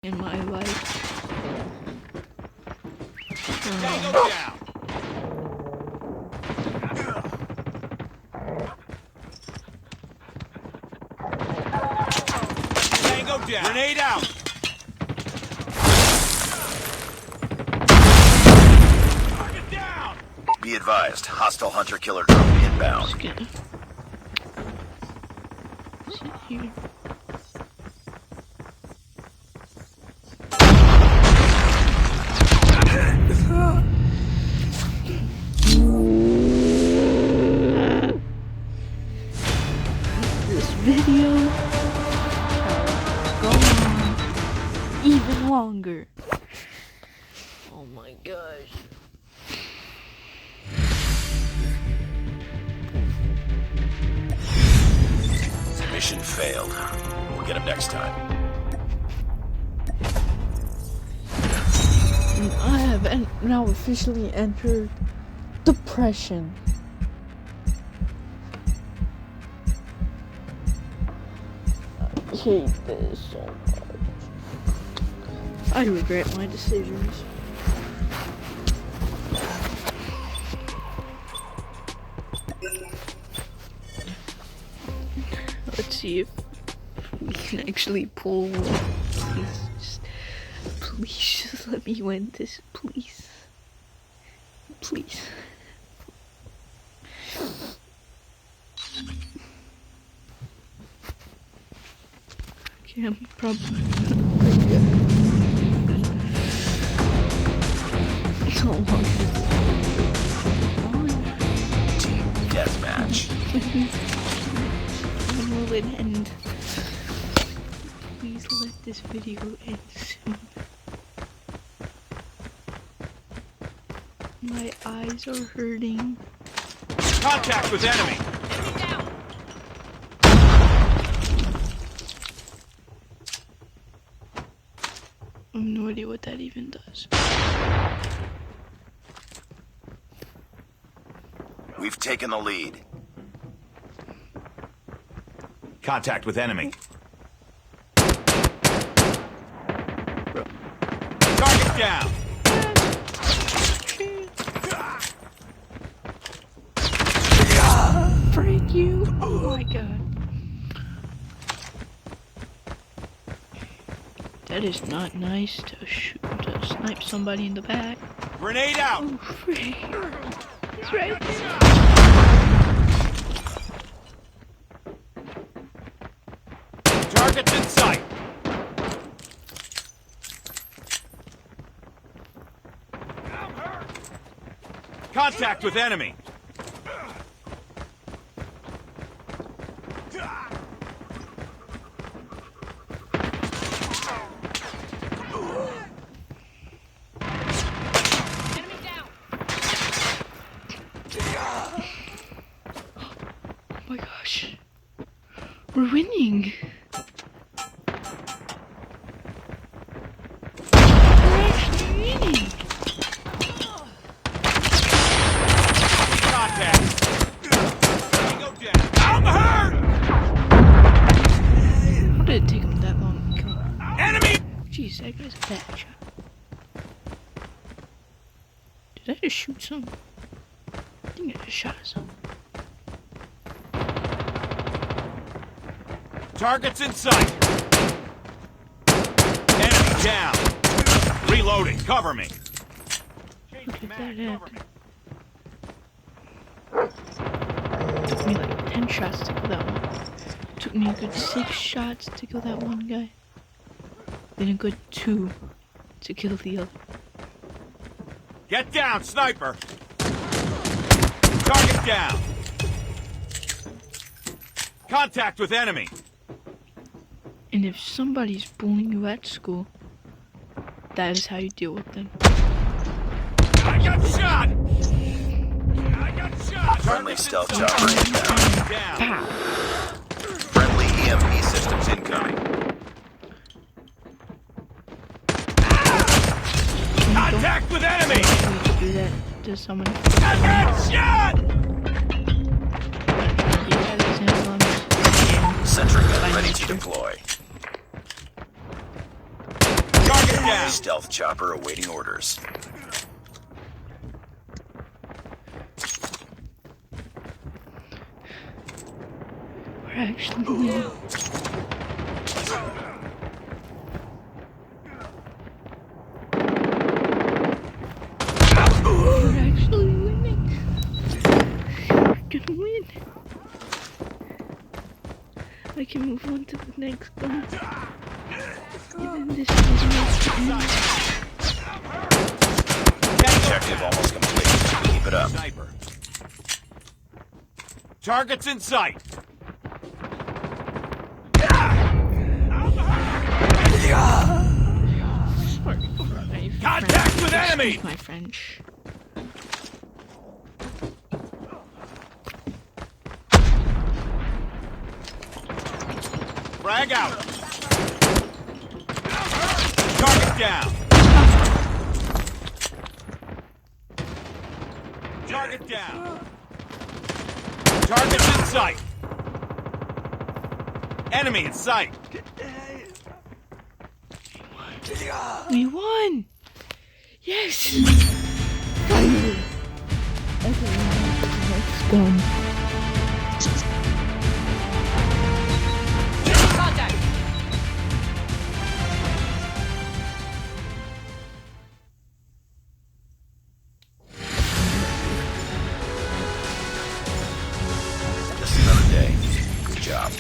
in my life. Tango down. Tango down. Grenade out. Target down. Be advised, hostile hunter-killer drone inbound. Just gonna sit here. This video shall go on even longer. Oh my gosh. Mission failed. We'll get him next time. I have now officially entered depression. I hate this so much. I regret my decisions. Let's see if we can actually pull one. Please just let me win this, please. Please. Okay, I'm probably pretty good. How long is this? Team deathmatch. When will it end? Please let this video end soon. My eyes are hurting. Contact with enemy. I have no idea what that even does. We've taken the lead. Contact with enemy. Target down. Freak you! Oh my god. That is not nice to snipe somebody in the back. Grenade out. Oh freak. He's right there. Targets in sight. Contact with enemy. Oh my gosh. We're winning. We're actually winning. Contact. Tango down. I'm hurt. How did it take him that long to kill him? Enemy. Jeez, that guy's a bad shot. Did I just shoot some? I think I just shot some. Targets in sight. Enemy down. Reloading. Cover me. Look at that happen. Took me like 10 shots to kill that one. Took me a good 6 shots to kill that one guy. Then a good 2 to kill the other. Get down, sniper. Target down. Contact with enemy. And if somebody's bullying you at school, that is how you deal with them. I got shot. I got shot. Friendly stealth chopper inbound. Down. Pow! Friendly EMP systems incoming. Contact with enemy. Please do that to someone. I got shot. Yeah, that example on this. Sentry gun By ready to nature. deploy. down. Stealth chopper awaiting orders. We're actually winning. We're actually winning. We're gonna win. I can move on to the next gun. And then this is my Objective almost complete. Keep it up. Sniper. Target's in sight. Contact with enemy! Excuse my French. Frag out. Target down. Target down. Target's in sight. Enemy in sight. We won! Yes! Finally! Okay, next gun. Contact. Just another day. Good job.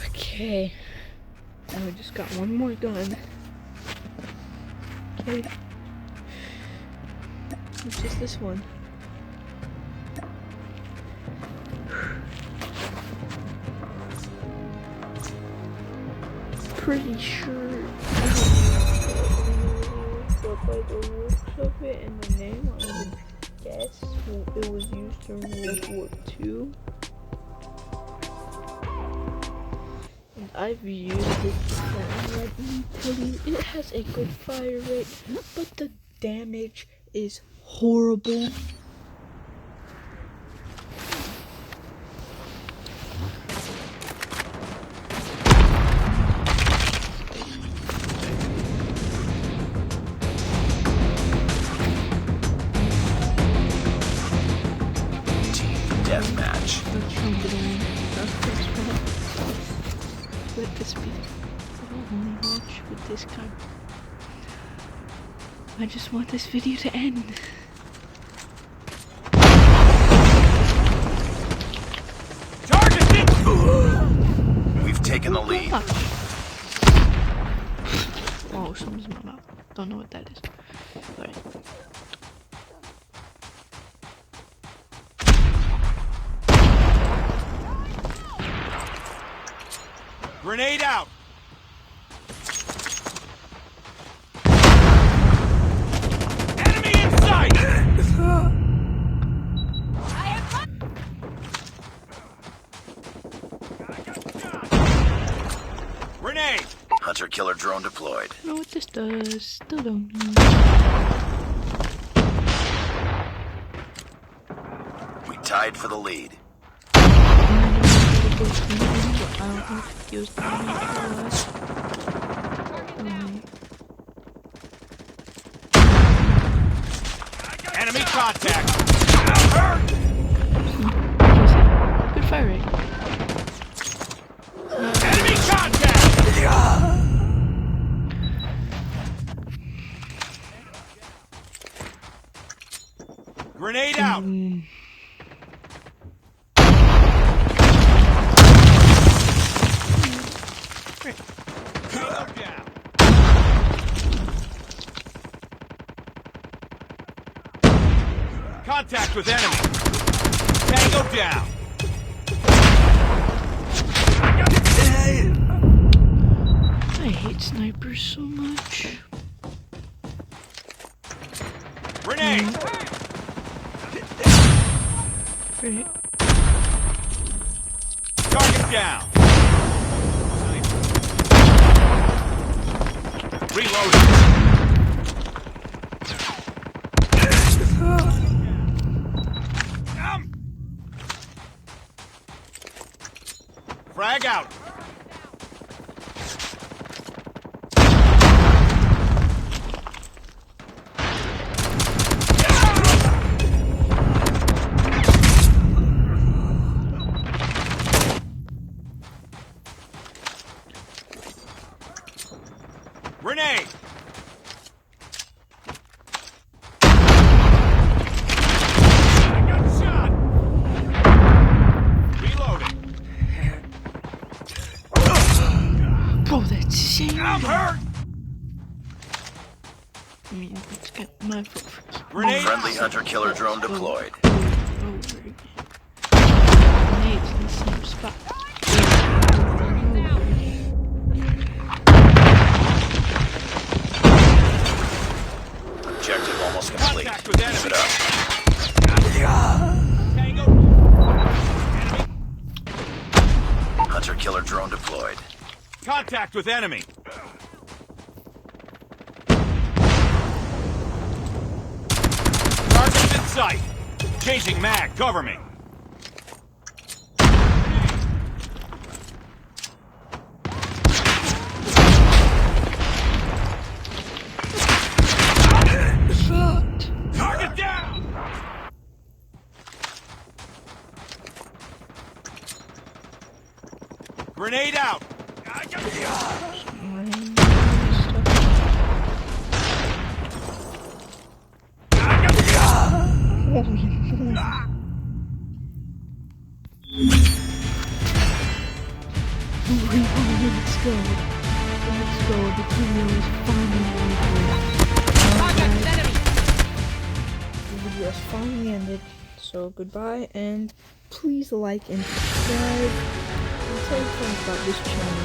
Okay. Now we just got one more gun. Okay. Which is this one. Pretty sure but by the looks of it and the name, I would guess it was used during World War II. And I've used it before, and let me tell you, it has a good fire rate, but the damage is horrible. Deathmatch. Let this be. I'll only watch with this gun. I just want this video to end. Target hit. We've taken the lead. Oh, something's in my mouth. Don't know what that is. Alright. Grenade out. Enemy in sight. Grenade. Hunter-killer drone deployed. I don't know what this does. Still don't know. We tied for the lead. I don't think he was doing it for us. Enemy contact. Good fire rate. Enemy contact. Grenade out. Tango down. Contact with enemy. Tango down. I hate snipers so much. Grenade. Right. Target down. Reloading. Frag out. Grenade. I got shot. Reloading. Bro, that's shame. I'm hurt. I mean, let's get my foot for keeping Grenade. Friendly hunter-killer drone deployed. over again. Grenades in the same spot. Over and over again. Objective almost complete. Contact with Keep enemy. it up. Tango. Enemy. Hunter-killer drone deployed. Contact with enemy. Target's in sight. Changing mag. Cover me. Shot! Target down. Grenade out. I got Holy moly. Let's go. Let's go. The video is finally over. The video is finally ended. So goodbye, and please like and subscribe. And tell your friends about this channel.